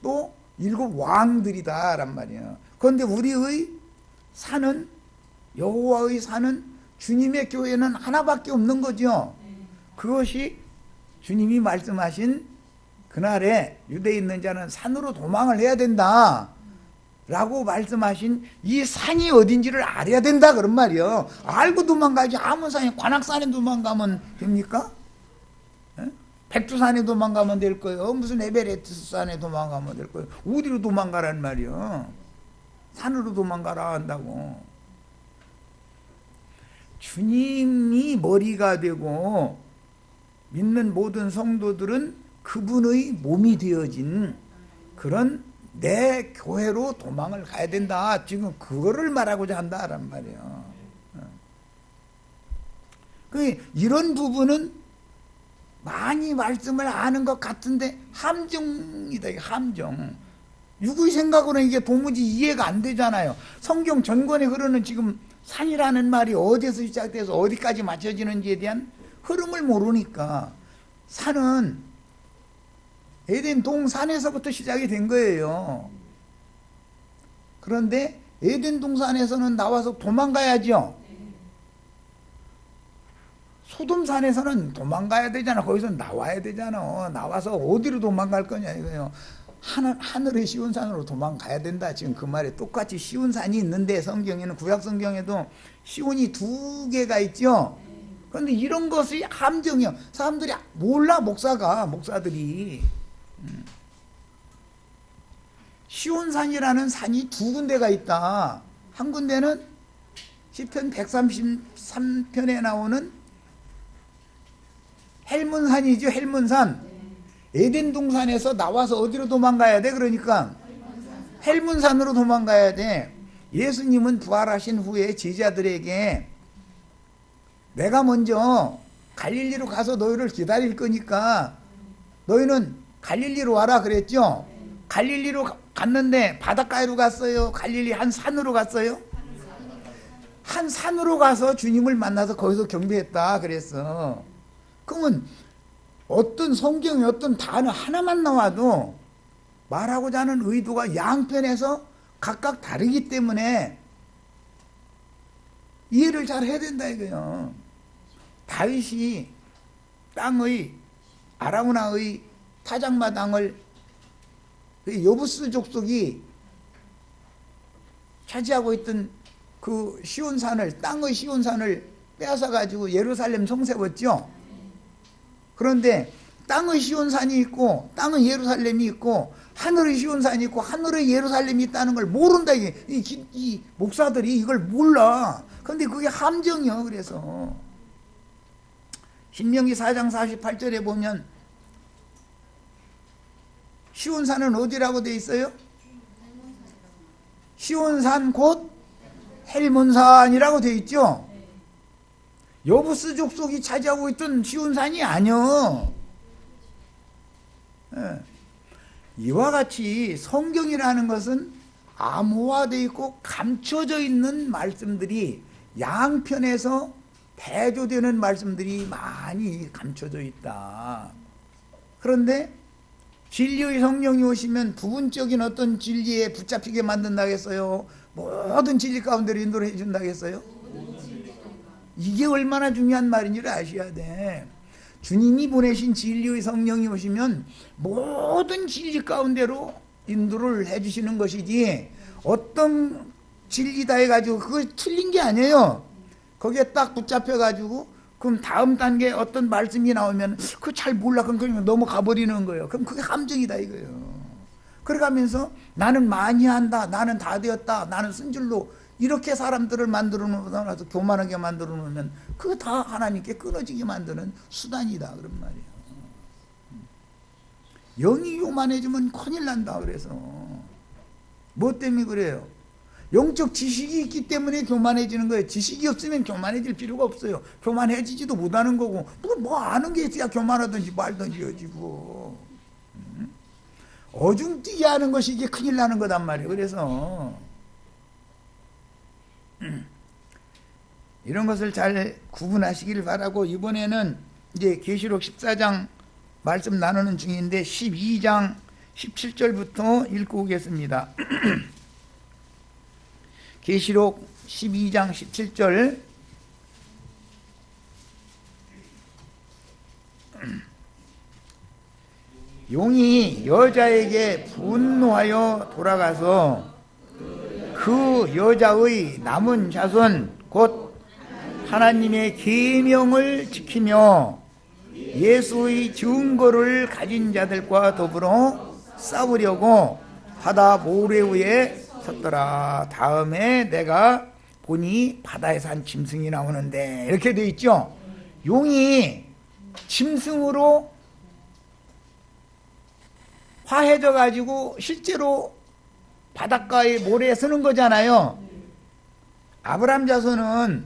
또 7왕들이다 란 말이에요. 그런데 우리의 산은, 여호와의 산은, 주님의 교회는 하나밖에 없는 거죠. 그것이 주님이 말씀하신 그날에 유대에 있는 자는 산으로 도망을 해야 된다 라고 말씀하신 이 산이 어딘지를 알아야 된다 그런 말이에요. 알고 도망가지. 아무 산에, 관악산에 도망가면 됩니까? 백두산에 도망가면 될 거예요. 무슨 에베레스트산에 도망가면 될 거예요. 어디로 도망가란 말이에요. 산으로 도망가라 한다고. 주님이 머리가 되고 믿는 모든 성도들은 그분의 몸이 되어진 그런 내 교회로 도망을 가야 된다. 지금 그거를 말하고자 한다란 말이에요. 이런 부분은 많이 말씀을 아는 것 같은데 함정이다. 함정. 누구의 생각으로는 이게 도무지 이해가 안 되잖아요. 성경 전권에 흐르는 지금 산이라는 말이 어디서 시작돼서 어디까지 맞춰지는지에 대한 흐름을 모르니까 산은 에덴 동산에서부터 시작이 된 거예요. 그런데 에덴 동산에서는 나와서 도망가야죠. 소돔산에서는 도망가야 되잖아. 거기서 나와야 되잖아. 나와서 어디로 도망갈 거냐 이거예요. 하늘의 쉬운 산으로 도망가야 된다. 지금 그 말에 똑같이 쉬운 산이 있는데 성경에는, 구약 성경에도 쉬운이 2개가 있죠. 그런데 이런 것이 함정이요. 사람들이 몰라. 목사들이 쉬운 산이라는 산이 2군데가 있다. 한 군데는 시편 133편에 나오는 헬문산이죠. 헬문산. 에덴 동산에서 나와서 어디로 도망가야 돼? 그러니까 헬문산으로 도망가야 돼. 예수님은 부활하신 후에 제자들에게 내가 먼저 갈릴리로 가서 너희를 기다릴 거니까 너희는 갈릴리로 와라 그랬죠. 갈릴리로 갔는데 바닷가로 갔어요? 갈릴리 한 산으로 갔어요? 한 산으로 가서 주님을 만나서 거기서 경배했다 그랬어. 그러면 어떤 성경의 어떤 단어 하나만 나와도 말하고자 하는 의도가 양편에서 각각 다르기 때문에 이해를 잘 해야 된다 이거예요. 다윗이 땅의 아라우나의 타작마당을 여부스 족속이 차지하고 있던 그 시온산을, 땅의 시온산을 빼앗아 가지고 예루살렘 성 세웠죠. 그런데 땅의 시온산이 있고 땅의 예루살렘이 있고 하늘의 시온산이 있고 하늘의 예루살렘이 있다는 걸 모른다. 이 목사들이 이걸 몰라. 그런데 그게 함정이요. 그래서 신명기 4장 48절에 보면 시온산은 어디라고 돼 있어요? 시온산 곧 헬몬산이라고 되어 있죠. 여부스 족속이 차지하고 있던 시온산이 아니요. 이와 같이 성경이라는 것은 암호화되어 있고 감춰져 있는 말씀들이 양편에서 대조되는 말씀들이 많이 감춰져 있다. 그런데 진리의 성령이 오시면 부분적인 어떤 진리에 붙잡히게 만든다겠어요? 모든 진리 가운데로 인도를 해준다겠어요? 이게 얼마나 중요한 말인지를 아셔야 돼. 주님이 보내신 진리의 성령이 오시면 모든 진리 가운데로 인도를 해주시는 것이지, 어떤 진리다 해가지고 그거 틀린 게 아니에요. 거기에 딱 붙잡혀가지고 그럼 다음 단계에 어떤 말씀이 나오면 그거 잘 몰라, 그럼 넘어가 버리는 거예요. 그럼 그게 함정이다 이거예요. 그래가면서 나는 많이 한다, 나는 다 되었다, 나는 쓴 줄로 이렇게 사람들을 만들어 놓아서 교만하게 만들어 놓으면 그거 다 하나님께 끊어지게 만드는 수단이다 그런 말이에요. 영이 교만해지면 큰일 난다. 그래서 뭐 때문에 그래요? 영적 지식이 있기 때문에 교만해지는 거예요. 지식이 없으면 교만해질 필요가 없어요. 교만해지지도 못하는 거고, 뭐 아는 게 있어야 교만하든지 말든지 여지고. 어중뛰게 하는 것이 이게 큰일 나는 거단 말이에요. 그래서 이런 것을 잘 구분하시길 바라고, 이번에는 이제 계시록 14장 말씀 나누는 중인데 12장 17절부터 읽고 오겠습니다. 계시록 12장 17절. 용이 여자에게 분노하여 돌아가서 그 여자의 남은 자손 곧 하나님의 계명을 지키며 예수의 증거를 가진 자들과 더불어 싸우려고 바다 모래 위에 섰더라. 다음에 내가 보니 바다에서 한 짐승이 나오는데, 이렇게 되어 있죠. 용이 짐승으로 화해져 가지고 실제로 바닷가에 모래에 서는 거잖아요. 아브라함 자손은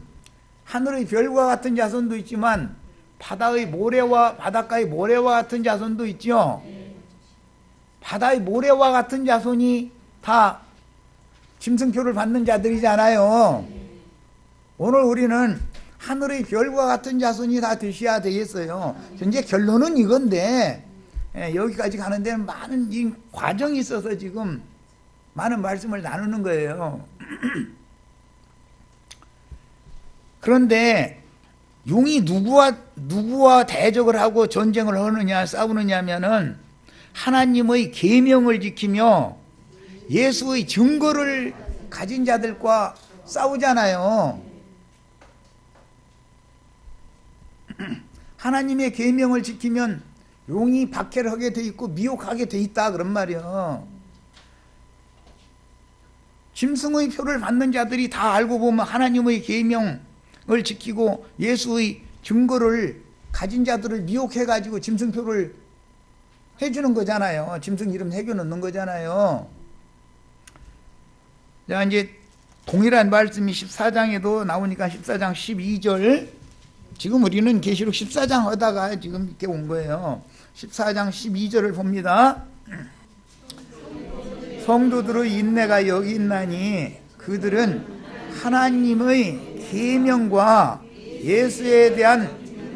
하늘의 별과 같은 자손도 있지만 바다의 모래와 바닷가의 모래와 같은 자손도 있죠. 바다의 모래와 같은 자손이 다 짐승표를 받는 자들이잖아요. 오늘 우리는 하늘의 별과 같은 자손이 다 되셔야 되겠어요. 현재 결론은 이건데, 여기까지 가는 데는 많은 이 과정이 있어서 지금 많은 말씀을 나누는 거예요. 그런데 용이 누구와 대적을 하고 전쟁을 하느냐, 싸우느냐 하면은 하나님의 계명을 지키며 예수의 증거를 가진 자들과 싸우잖아요. 하나님의 계명을 지키면 용이 박해를 하게 돼 있고 미혹하게 돼 있다 그런 말이에요. 짐승의 표를 받는 자들이 다 알고 보면 하나님의 계명을 지키고 예수의 증거를 가진 자들을 미혹해 가지고 짐승표를 해주는 거잖아요. 짐승 이름 새겨놓는 거잖아요. 자, 이제 동일한 말씀이 14장에도 나오니까 14장 12절. 지금 우리는 계시록 14장 하다가 지금 이렇게 온 거예요. 14장 12절을 봅니다. 성도들의 인내가 여기 있나니 그들은 하나님의 계명과 예수에 대한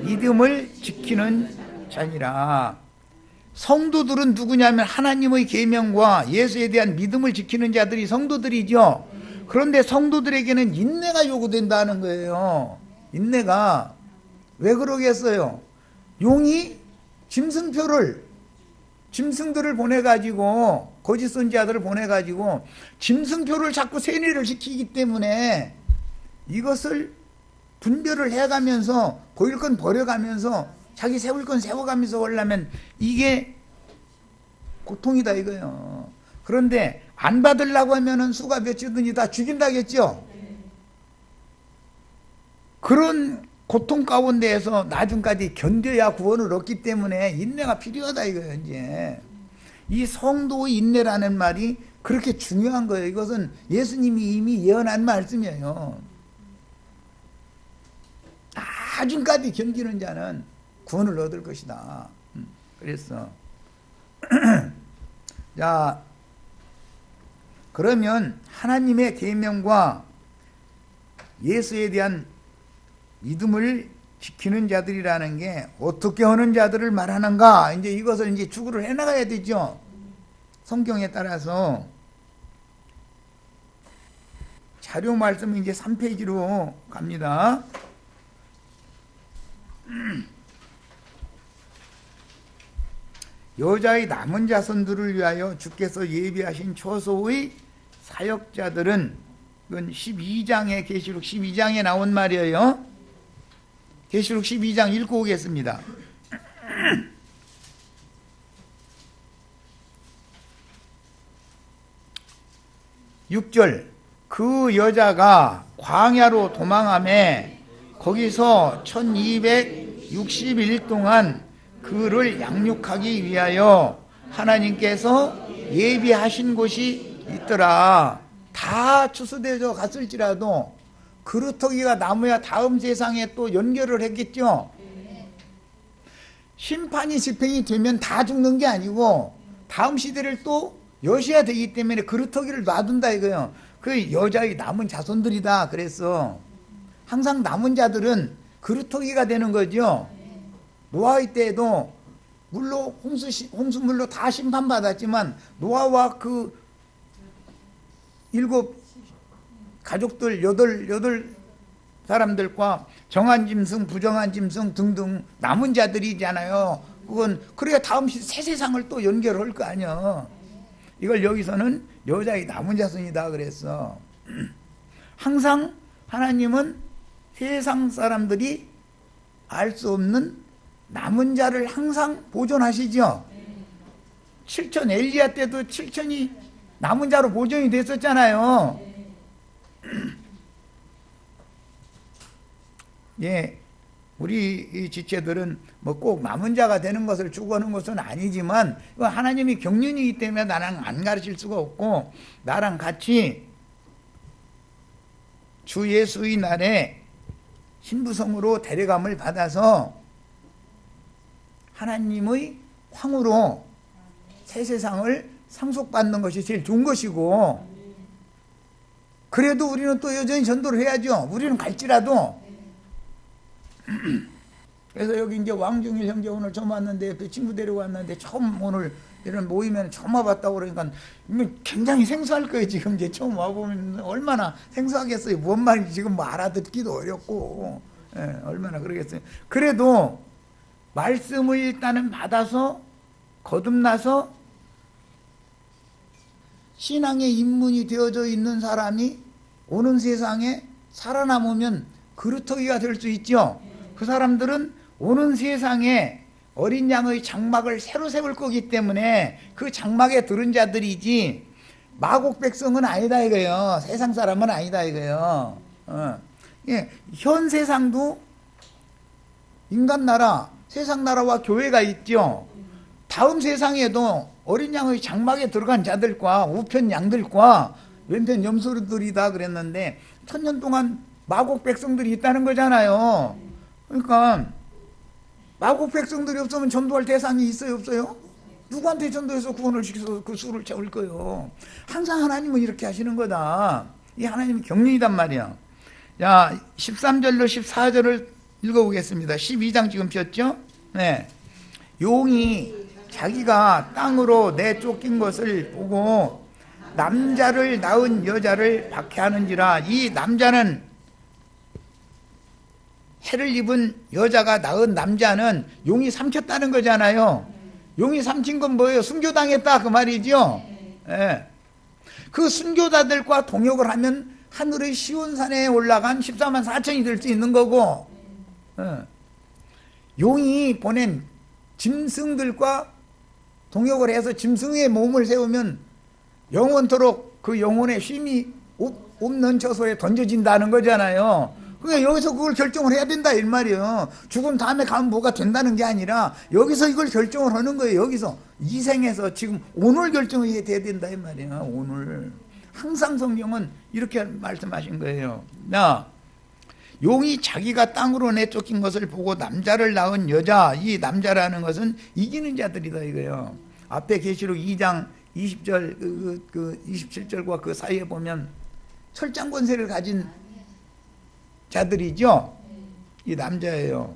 믿음을 지키는 자니라. 성도들은 누구냐면 하나님의 계명과 예수에 대한 믿음을 지키는 자들이 성도들이죠. 그런데 성도들에게는 인내가 요구된다는 거예요. 인내가. 왜 그러겠어요? 용이 짐승들을 보내가지고, 거짓 선지자들을 보내가지고 짐승표를 자꾸 세뇌를 시키기 때문에 이것을 분별을 해가면서 버릴 건 버려가면서 자기 세울 건 세워가면서 하려면 이게 고통이다 이거예요. 그런데 안 받으려고 하면은 수가 몇이든지 다 죽인다겠죠. 그런 고통 가운데에서 나중까지 견뎌야 구원을 얻기 때문에 인내가 필요하다 이거예요. 이제 이 성도의 인내라는 말이 그렇게 중요한 거예요. 이것은 예수님이 이미 예언한 말씀이에요. 아중까지 견디는 자는 구원을 얻을 것이다. 그랬어. 자, 그러면 하나님의 계명과 예수에 대한 믿음을 지키는 자들이라는 게 어떻게 하는 자들을 말하는가? 이제 이것을 이제 추구를 해나가야 되죠. 성경에 따라서. 자료 말씀은 이제 3페이지로 갑니다. 여자의 남은 자손들을 위하여 주께서 예비하신 초소의 사역자들은, 이건 12장에, 계시록 12장에 나온 말이에요. 계시록 12장 읽고 오겠습니다. 6절, 그 여자가 광야로 도망하매 거기서 1260일 동안 그를 양육하기 위하여 하나님께서 예비하신 곳이 있더라. 다 추수되어 갔을지라도 그루터기가 남아야 다음 세상에 또 연결을 했겠죠. 심판이 집행이 되면 다 죽는 게 아니고 다음 시대를 또 여셔야 되기 때문에 그루터기를 놔둔다 이거예요. 그 여자의 남은 자손들이다 그랬어. 항상 남은 자들은 그루터기가 되는 거죠. 노아의 때에도 물로 홍수물로 다 심판받았지만 노아와 그 7 가족들 8 사람들과 정한 짐승 부정한 짐승 등등 남은 자들이잖아요. 그건 그래야 다음 새 세상을 또 연결할 거 아니야. 이걸 여기서는 여자의 남은 자손이다 그랬어. 항상 하나님은 세상 사람들이 알 수 없는 남은 자를 항상 보존하시죠. 7천 엘리야 때도 7천이 남은 자로 보존이 됐었잖아요. 예, 우리 이 지체들은 뭐 꼭 남은 자가 되는 것을 추구하는 것은 아니지만 하나님이 경륜이기 때문에 나랑 안 가르칠 수가 없고, 나랑 같이 주 예수의 날에 신부성으로 데려감을 받아서 하나님의 황후로 새 세상을 상속받는 것이 제일 좋은 것이고, 그래도 우리는 또 여전히 전도를 해야죠. 우리는 갈지라도. 그래서 여기 이제 왕중일 형제 오늘 처음 왔는데, 옆에 친구 데리고 왔는데 처음 오늘 이런 모임에는 처음 와봤다고 그러니까 굉장히 생소할 거예요. 지금 이제 처음 와보면 얼마나 생소하겠어요. 뭔 말인지 지금 뭐 알아듣기도 어렵고, 예, 얼마나 그러겠어요. 그래도 말씀을 일단은 받아서 거듭나서 신앙의 입문이 되어져 있는 사람이 오는 세상에 살아남으면 그루터기가 될 수 있죠. 그 사람들은 오는 세상에 어린 양의 장막을 새로 세울 거기 때문에 그 장막에 들은 자들이지 마곡 백성은 아니다 이거예요. 세상 사람은 아니다 이거예요. 예, 현 세상도 인간 나라, 세상 나라와 교회가 있죠. 다음 세상에도 어린 양의 장막에 들어간 자들과 우편 양들과 왼편 염소들이다 그랬는데 1000년 동안 마곡 백성들이 있다는 거잖아요. 그러니까 마곡 백성들이 없으면 전도할 대상이 있어요 없어요? 누구한테 전도해서 구원을 시켜서 그 수를 채울 거예요. 항상 하나님은 이렇게 하시는 거다. 이 하나님의 경륜이단 말이야. 자, 13절로 14절을 읽어보겠습니다. 12장 지금 폈죠? 네. 용이 자기가 땅으로 내쫓긴 것을 보고 남자를 낳은 여자를 박해하는지라. 이 남자는, 해를 입은 여자가 낳은 남자는 용이 삼켰다는 거잖아요. 용이 삼킨 건 뭐예요? 순교당했다 그 말이죠. 예. 그 순교자들과 동역을 하면 하늘의 시온산에 올라간 14만 4천이 될 수 있는 거고, 용이 보낸 짐승들과 동역을 해서 짐승의 몸을 세우면 영원토록 그 영혼의 쉼이 없는 처소에 던져진다는 거잖아요. 그러니까 여기서 그걸 결정을 해야 된다 이 말이에요. 죽은 다음에 가면 뭐가 된다는 게 아니라 여기서 이걸 결정을 하는 거예요. 여기서 이 생에서 지금 오늘 결정이 돼야 된다 이 말이에요. 오늘 항상 성경은 이렇게 말씀하신 거예요. 야, 용이 자기가 땅으로 내쫓긴 것을 보고 남자를 낳은 여자, 이 남자라는 것은 이기는 자들이다 이거예요. 앞에 계시록 2장 20절 그 27절과 그 사이에 보면 철장 권세를 가진 자들이죠. 이 남자예요.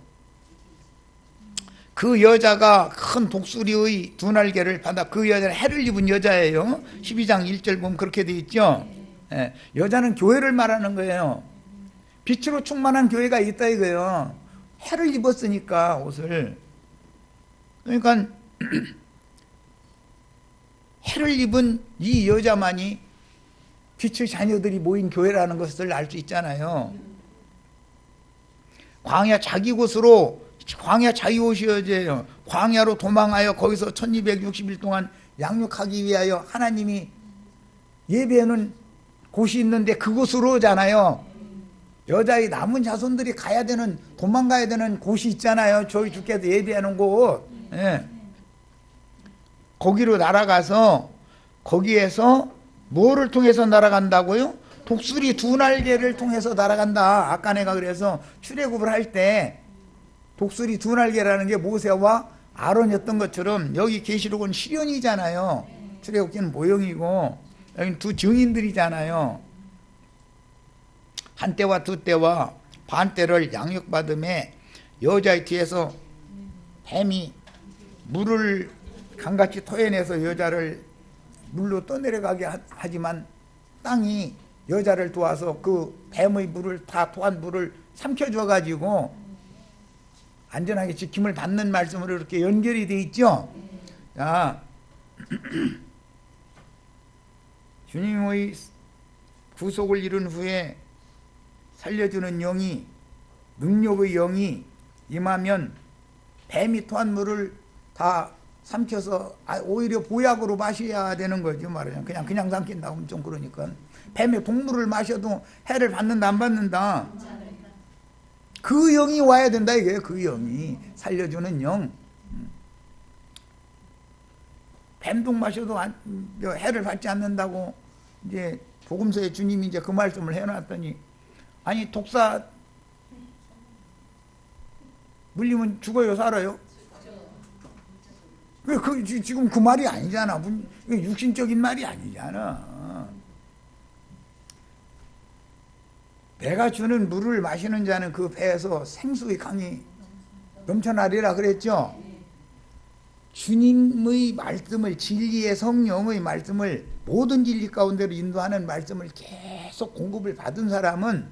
그 여자가 큰 독수리의 두 날개를 받아 그 여자는 해를 입은 여자예요. 12장 1절 보면 그렇게 돼 있죠. 예, 여자는 교회를 말하는 거예요. 빛으로 충만한 교회가 있다 이거예요. 해를 입었으니까 옷을. 그러니까 해를 입은 이 여자만이 빛의 자녀들이 모인 교회라는 것을 알 수 있잖아요. 광야 자기 곳으로, 광야 자기 옷이어져요. 광야로 도망하여 거기서 1260일 동안 양육하기 위하여 하나님이 예배하는 곳이 있는데 그곳으로잖아요. 여자의 남은 자손들이 가야 되는, 도망가야 되는 곳이 있잖아요. 저희 주께서 예배하는 곳. 예. 거기로 날아가서 거기에서 뭐를 통해서 날아간다고요? 독수리 두 날개를 통해서 날아간다. 아까 내가 그래서 출애굽을 할 때 독수리 두 날개라는 게 모세와 아론이었던 것처럼 여기 계시록은 시련이잖아요. 출애굽기는 모형이고 여기는 두 증인들이잖아요. 한 때와 두 때와 반 때를 양육받음에 여자의 뒤에서 뱀이 물을 강같이 토해내서 여자를 물로 떠내려가게 하지만 땅이 여자를 도와서 그 뱀의 물을 다 토한 물을 삼켜줘가지고 안전하게 지킴을 받는 말씀으로 이렇게 연결이 돼 있죠. 자, 주님의 구속을 이룬 후에 살려주는 영이, 능력의 영이 임하면 뱀이 토한 물을 다 삼켜서 오히려 보약으로 마셔야 되는 거죠. 말하자면 그냥 삼킨다 하면 좀 그러니까 뱀의 동물을 마셔도 해를 받는다 안 받는다. 그 영이 와야 된다 이게요. 그 영이 살려주는 영. 뱀동 마셔도 해를 받지 않는다고 이제 복음서에 주님이 이제 그 말씀을 해놨더니 아니 독사 물리면 죽어요 살아요? 지금 그 말이 아니잖아. 육신적인 말이 아니잖아. 내가 주는 물을 마시는 자는 그 배에서 생수의 강이 넘쳐나리라 그랬죠. 주님의 말씀을, 진리의 성령의 말씀을 모든 진리 가운데로 인도하는 말씀을 계속 공급을 받은 사람은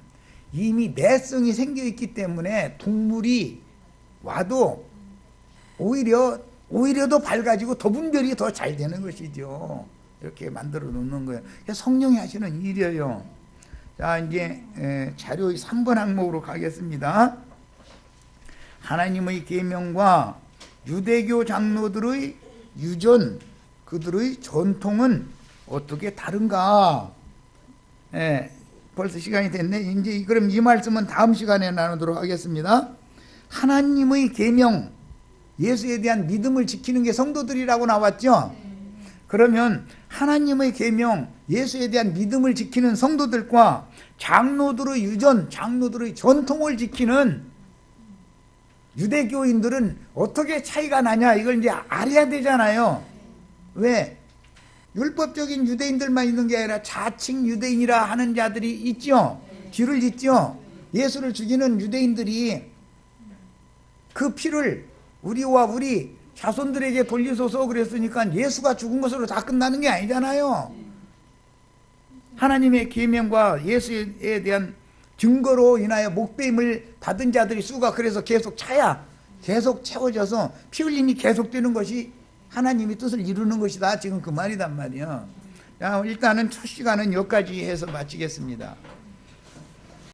이미 내성이 생겨있기 때문에 동물이 와도 오히려 더 밝아지고 더 분별이 더 잘 되는 것이죠. 이렇게 만들어 놓는 거예요. 성령이 하시는 일이에요. 자, 이제 자료의 3번 항목으로 가겠습니다. 하나님의 계명과 유대교 장로들의 유전, 그들의 전통은 어떻게 다른가? 벌써 시간이 됐네. 이제 그럼 이 말씀은 다음 시간에 나누도록 하겠습니다. 하나님의 계명, 예수에 대한 믿음을 지키는 게 성도들이라고 나왔죠. 그러면 하나님의 계명, 예수에 대한 믿음을 지키는 성도들과 장로들의 유전, 장로들의 전통을 지키는 유대교인들은 어떻게 차이가 나냐, 이걸 이제 알아야 되잖아요. 왜? 율법적인 유대인들만 있는 게 아니라 자칭 유대인이라 하는 자들이 있죠. 뒤를 잇죠. 예수를 죽이는 유대인들이 그 피를 우리와 우리 자손들에게 돌리소서 그랬으니까 예수가 죽은 것으로 다 끝나는 게 아니잖아요. 하나님의 계명과 예수에 대한 증거로 인하여 목배임을 받은 자들이 수가 그래서 계속 계속 채워져서 피 흘림이 계속되는 것이 하나님의 뜻을 이루는 것이다. 지금 그 말이단 말이에요. 일단은 첫 시간은 여기까지 해서 마치겠습니다.